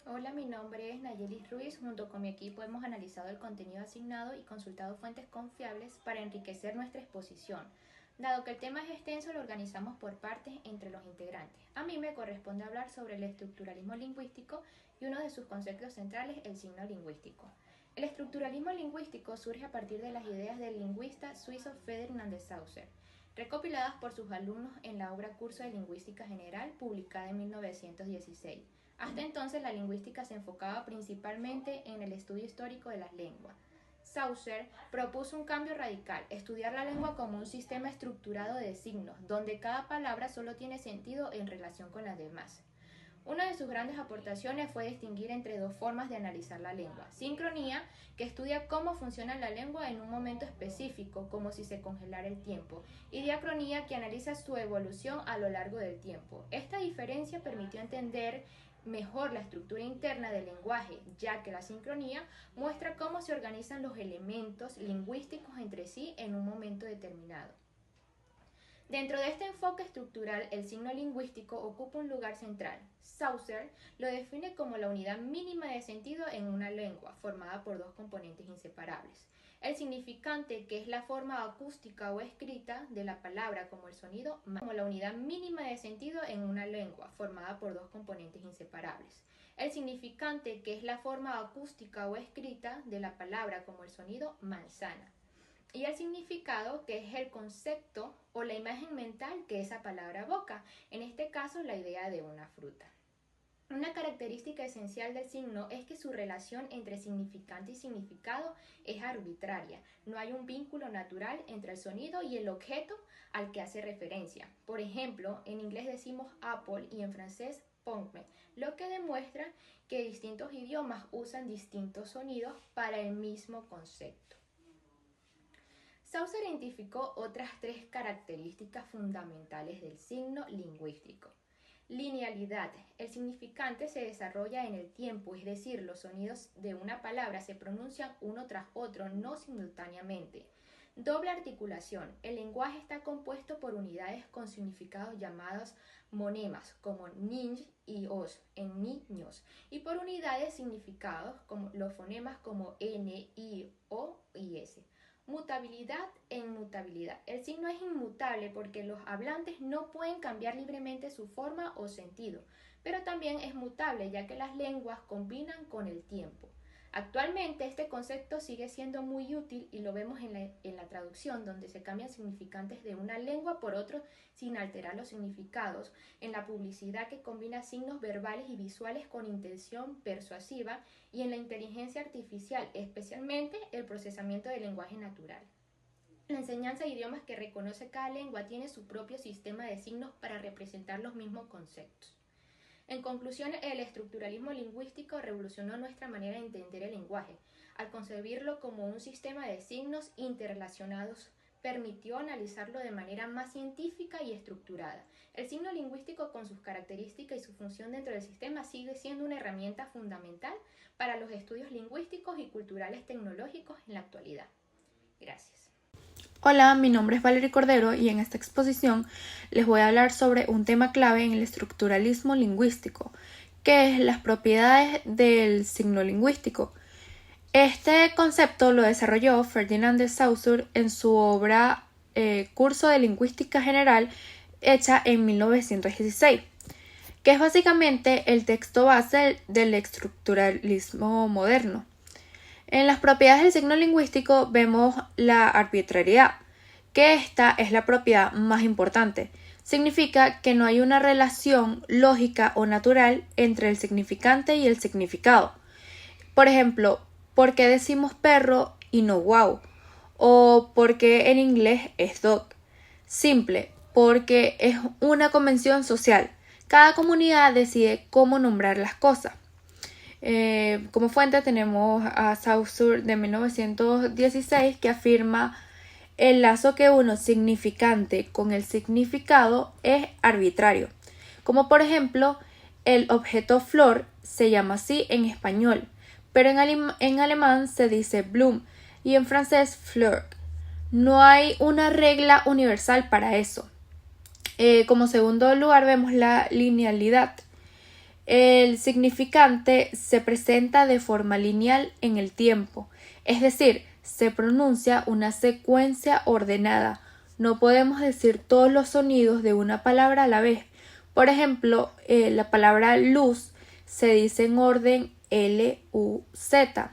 Hola, mi nombre es Nayelis Ruiz. Junto con mi equipo hemos analizado el contenido asignado y consultado fuentes confiables para enriquecer nuestra exposición. Dado que el tema es extenso, lo organizamos por partes entre los integrantes. A mí me corresponde hablar sobre el estructuralismo lingüístico y uno de sus conceptos centrales, el signo lingüístico. El estructuralismo lingüístico surge a partir de las ideas del lingüista suizo Ferdinand de Saussure, recopiladas por sus alumnos en la obra Curso de Lingüística General, publicada en 1916. Hasta entonces la lingüística se enfocaba principalmente en el estudio histórico de las lenguas. Saussure propuso un cambio radical, estudiar la lengua como un sistema estructurado de signos, donde cada palabra solo tiene sentido en relación con las demás. Una de sus grandes aportaciones fue distinguir entre dos formas de analizar la lengua. Sincronía, que estudia cómo funciona la lengua en un momento específico, como si se congelara el tiempo, y diacronía, que analiza su evolución a lo largo del tiempo. Esta diferencia permitió entender mejor la estructura interna del lenguaje, ya que la sincronía muestra cómo se organizan los elementos lingüísticos entre sí en un momento determinado. Dentro de este enfoque estructural, el signo lingüístico ocupa un lugar central. Saussure lo define como la unidad mínima de sentido en una lengua, formada por dos componentes inseparables: el significante, que es la forma acústica o escrita de la palabra como el sonido, como la unidad mínima de sentido en una lengua, formada por dos componentes inseparables. El significante, que es la forma acústica o escrita de la palabra como el sonido, manzana. Y el significado, que es el concepto o la imagen mental que esa palabra evoca, en este caso la idea de una fruta. Una característica esencial del signo es que su relación entre significante y significado es arbitraria. No hay un vínculo natural entre el sonido y el objeto al que hace referencia. Por ejemplo, en inglés decimos apple y en francés pomme, lo que demuestra que distintos idiomas usan distintos sonidos para el mismo concepto. Saussure identificó otras tres características fundamentales del signo lingüístico. Linealidad. El significante se desarrolla en el tiempo, es decir, los sonidos de una palabra se pronuncian uno tras otro, no simultáneamente. Doble articulación. El lenguaje está compuesto por unidades con significados llamados monemas, como niñ y os, en niños, y por unidades significados como los fonemas como n, i, o y s. Mutabilidad e inmutabilidad. El signo es inmutable porque los hablantes no pueden cambiar libremente su forma o sentido, pero también es mutable ya que las lenguas combinan con el tiempo. Actualmente este concepto sigue siendo muy útil y lo vemos en la traducción, donde se cambian significantes de una lengua por otro sin alterar los significados, en la publicidad que combina signos verbales y visuales con intención persuasiva, y en la inteligencia artificial, especialmente el procesamiento del lenguaje natural. La enseñanza de idiomas que reconoce cada lengua tiene su propio sistema de signos para representar los mismos conceptos. En conclusión, el estructuralismo lingüístico revolucionó nuestra manera de entender el lenguaje. Al concebirlo como un sistema de signos interrelacionados, permitió analizarlo de manera más científica y estructurada. El signo lingüístico, con sus características y su función dentro del sistema, sigue siendo una herramienta fundamental para los estudios lingüísticos y culturales tecnológicos en la actualidad. Gracias. Hola, mi nombre es Valerie Cordero y en esta exposición les voy a hablar sobre un tema clave en el estructuralismo lingüístico, que es las propiedades del signo lingüístico. Este concepto lo desarrolló Ferdinand de Saussure en su obra Curso de Lingüística General, hecha en 1916, que es básicamente el texto base del estructuralismo moderno. En las propiedades del signo lingüístico vemos la arbitrariedad, que esta es la propiedad más importante. Significa que no hay una relación lógica o natural entre el significante y el significado. Por ejemplo, ¿por qué decimos perro y no wow? O ¿por qué en inglés es dog? Simple, porque es una convención social. Cada comunidad decide cómo nombrar las cosas. Como fuente tenemos a Saussure de 1916, que afirma: el lazo que une significante con el significado es arbitrario. Como por ejemplo, el objeto flor se llama así en español, pero en alemán se dice Blume y en francés fleur. No hay una regla universal para eso. Como segundo lugar vemos la linealidad. el significante se presenta de forma lineal en el tiempo, es decir, se pronuncia una secuencia ordenada. No podemos decir todos los sonidos de una palabra a la vez. Por ejemplo, la palabra luz se dice en orden L-U-Z.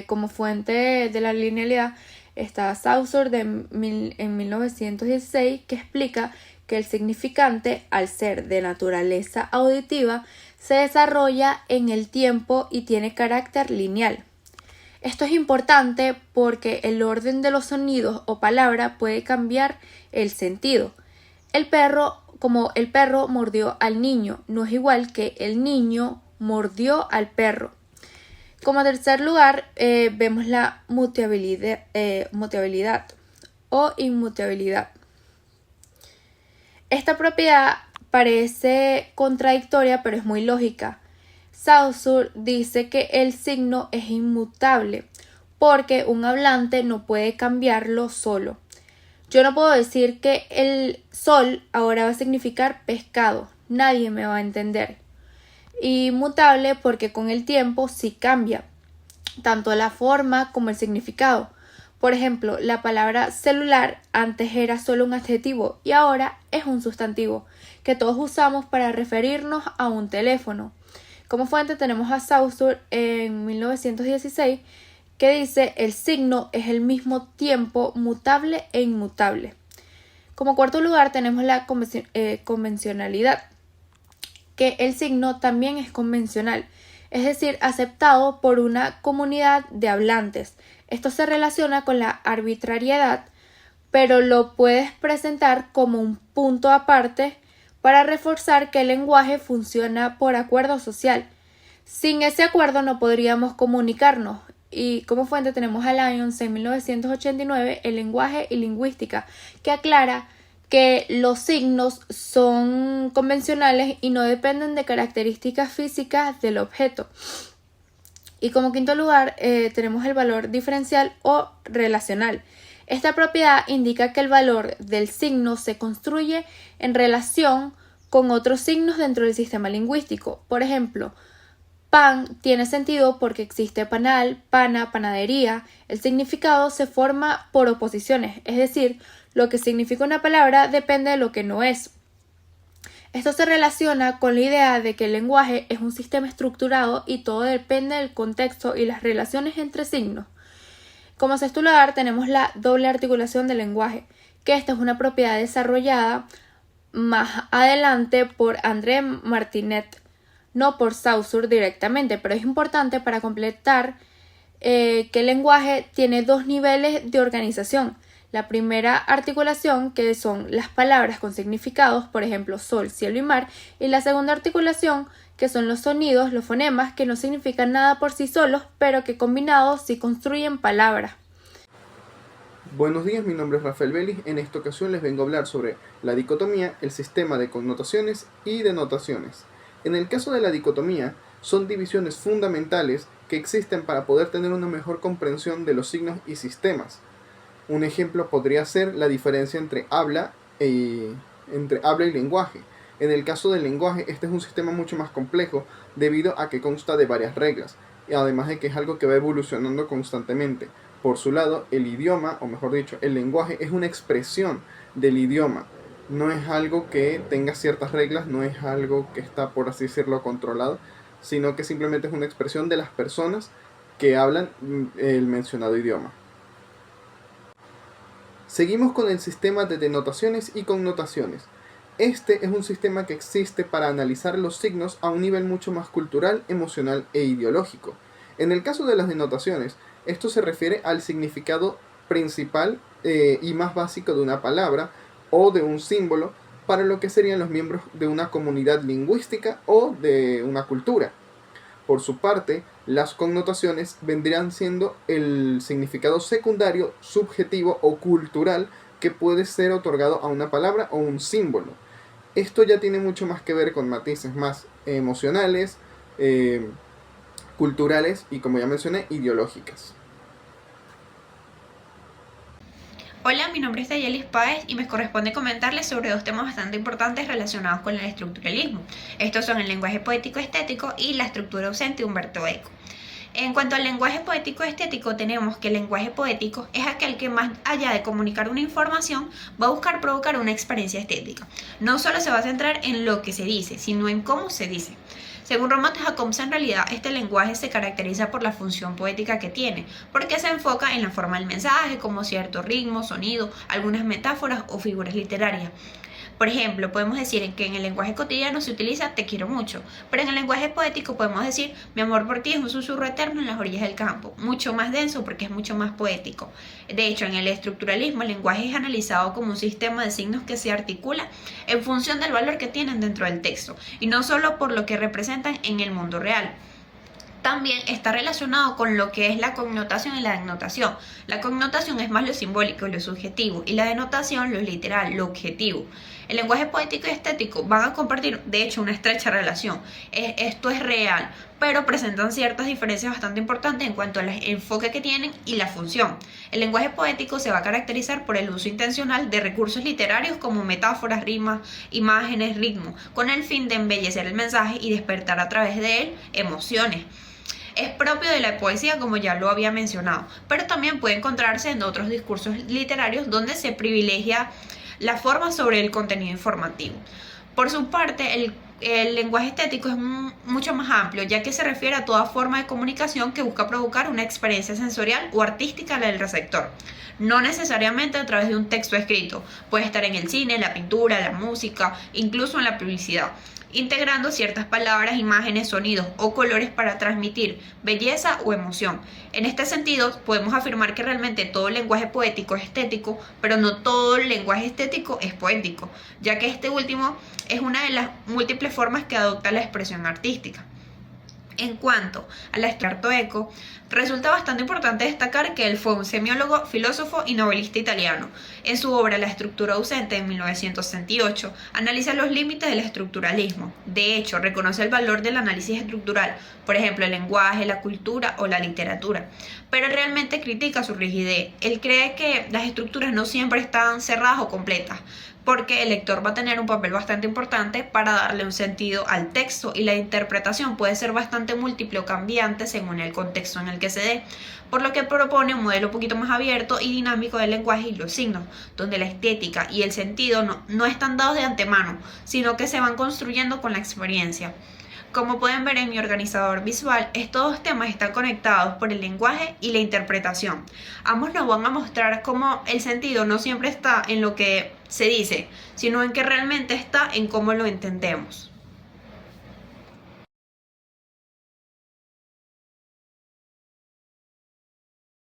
Como fuente de la linealidad está Saussure en 1916, que explica que el significante, al ser de naturaleza auditiva, se desarrolla en el tiempo y tiene carácter lineal. Esto es importante porque el orden de los sonidos o palabras puede cambiar el sentido. Como el perro mordió al niño, no es igual que el niño mordió al perro. Como tercer lugar, vemos la mutabilidad o inmutabilidad. Esta propiedad parece contradictoria, pero es muy lógica. Saussure dice que el signo es inmutable porque un hablante no puede cambiarlo solo. Yo no puedo decir que el sol ahora va a significar pescado, nadie me va a entender. Inmutable porque con el tiempo sí cambia, tanto la forma como el significado. Por ejemplo, la palabra celular antes era solo un adjetivo y ahora es un sustantivo que todos usamos para referirnos a un teléfono. Como fuente tenemos a Saussure en 1916, que dice el signo es al mismo tiempo mutable e inmutable. Como cuarto lugar tenemos la convencionalidad, que el signo también es convencional, es decir, aceptado por una comunidad de hablantes. Esto se relaciona con la arbitrariedad, pero lo puedes presentar como un punto aparte para reforzar que el lenguaje funciona por acuerdo social. Sin ese acuerdo no podríamos comunicarnos. Y como fuente tenemos a Lyons en 1989, El lenguaje y lingüística, que aclara que los signos son convencionales y no dependen de características físicas del objeto. Y como quinto lugar tenemos el valor diferencial o relacional. Esta propiedad indica que el valor del signo se construye en relación con otros signos dentro del sistema lingüístico. Por ejemplo, pan tiene sentido porque existe panal, pana, panadería. El significado se forma por oposiciones, es decir, lo que significa una palabra depende de lo que no es. Esto se relaciona con la idea de que el lenguaje es un sistema estructurado y todo depende del contexto y las relaciones entre signos. Como sexto lugar tenemos la doble articulación del lenguaje, que esta es una propiedad desarrollada más adelante por André Martinet, no por Saussure directamente, pero es importante para completar que el lenguaje tiene dos niveles de organización. La primera articulación, que son las palabras con significados, por ejemplo, sol, cielo y mar, y la segunda articulación, que son los sonidos, los fonemas, que no significan nada por sí solos, pero que combinados sí construyen palabras. Buenos días, mi nombre es Rafael Vélez. En esta ocasión les vengo a hablar sobre la dicotomía, el sistema de connotaciones y denotaciones. En el caso de la dicotomía, son divisiones fundamentales que existen para poder tener una mejor comprensión de los signos y sistemas. Un ejemplo podría ser la diferencia entre habla y lenguaje. En el caso del lenguaje, este es un sistema mucho más complejo debido a que consta de varias reglas, y además de que es algo que va evolucionando constantemente. Por su lado, el idioma, o mejor dicho, el lenguaje es una expresión del idioma. No es algo que tenga ciertas reglas, no es algo que está, por así decirlo, controlado, sino que simplemente es una expresión de las personas que hablan el mencionado idioma. Seguimos con el sistema de denotaciones y connotaciones. Este es un sistema que existe para analizar los signos a un nivel mucho más cultural, emocional e ideológico. En el caso de las denotaciones, esto se refiere al significado principal y más básico de una palabra o de un símbolo para lo que serían los miembros de una comunidad lingüística o de una cultura. Por su parte, las connotaciones vendrían siendo el significado secundario, subjetivo o cultural que puede ser otorgado a una palabra o un símbolo. Esto ya tiene mucho más que ver con matices más emocionales, culturales y, como ya mencioné, ideológicas. Hola, mi nombre es Dayelis Páez y me corresponde comentarles sobre dos temas bastante importantes relacionados con el estructuralismo. Estos son el lenguaje poético-estético y la estructura ausente de Umberto Eco. En cuanto al lenguaje poético-estético, tenemos que el lenguaje poético es aquel que, más allá de comunicar una información, va a buscar provocar una experiencia estética. No solo se va a centrar en lo que se dice, sino en cómo se dice. Según Roman Jacobs, en realidad este lenguaje se caracteriza por la función poética que tiene, porque se enfoca en la forma del mensaje, como cierto ritmo, sonido, algunas metáforas o figuras literarias. Por ejemplo, podemos decir que en el lenguaje cotidiano se utiliza te quiero mucho, pero en el lenguaje poético podemos decir mi amor por ti es un susurro eterno en las orillas del campo, mucho más denso porque es mucho más poético. De hecho, en el estructuralismo el lenguaje es analizado como un sistema de signos que se articula en función del valor que tienen dentro del texto, y no solo por lo que representan en el mundo real. También está relacionado con lo que es la connotación y la denotación. La connotación es más lo simbólico, lo subjetivo, y la denotación lo literal, lo objetivo. El lenguaje poético y estético van a compartir, de hecho, una estrecha relación. Esto es real, pero presentan ciertas diferencias bastante importantes en cuanto al enfoque que tienen y la función. El lenguaje poético se va a caracterizar por el uso intencional de recursos literarios como metáforas, rimas, imágenes, ritmo, con el fin de embellecer el mensaje y despertar a través de él emociones. Es propio de la poesía, como ya lo había mencionado, pero también puede encontrarse en otros discursos literarios donde se privilegia la forma sobre el contenido informativo. Por su parte, el lenguaje estético es mucho más amplio, ya que se refiere a toda forma de comunicación que busca provocar una experiencia sensorial o artística del receptor. No necesariamente a través de un texto escrito, puede estar en el cine, la pintura, la música, incluso en la publicidad, integrando ciertas palabras, imágenes, sonidos o colores para transmitir belleza o emoción. En este sentido, podemos afirmar que realmente todo lenguaje poético es estético, pero no todo el lenguaje estético es poético, ya que este último es una de las múltiples formas que adopta la expresión artística. En cuanto a la Umberto Eco, resulta bastante importante destacar que él fue un semiólogo, filósofo y novelista italiano. En su obra La estructura ausente de 1968, analiza los límites del estructuralismo. De hecho, reconoce el valor del análisis estructural, por ejemplo, el lenguaje, la cultura o la literatura, pero realmente critica su rigidez. Él cree que las estructuras no siempre están cerradas o completas, porque el lector va a tener un papel bastante importante para darle un sentido al texto, y la interpretación puede ser bastante múltiple o cambiante según el contexto en el que se dé, por lo que propone un modelo un poquito más abierto y dinámico del lenguaje y los signos, donde la estética y el sentido no están dados de antemano, sino que se van construyendo con la experiencia. Como pueden ver en mi organizador visual, estos dos temas están conectados por el lenguaje y la interpretación. Ambos nos van a mostrar cómo el sentido no siempre está en lo que se dice, sino en que realmente está en cómo lo entendemos.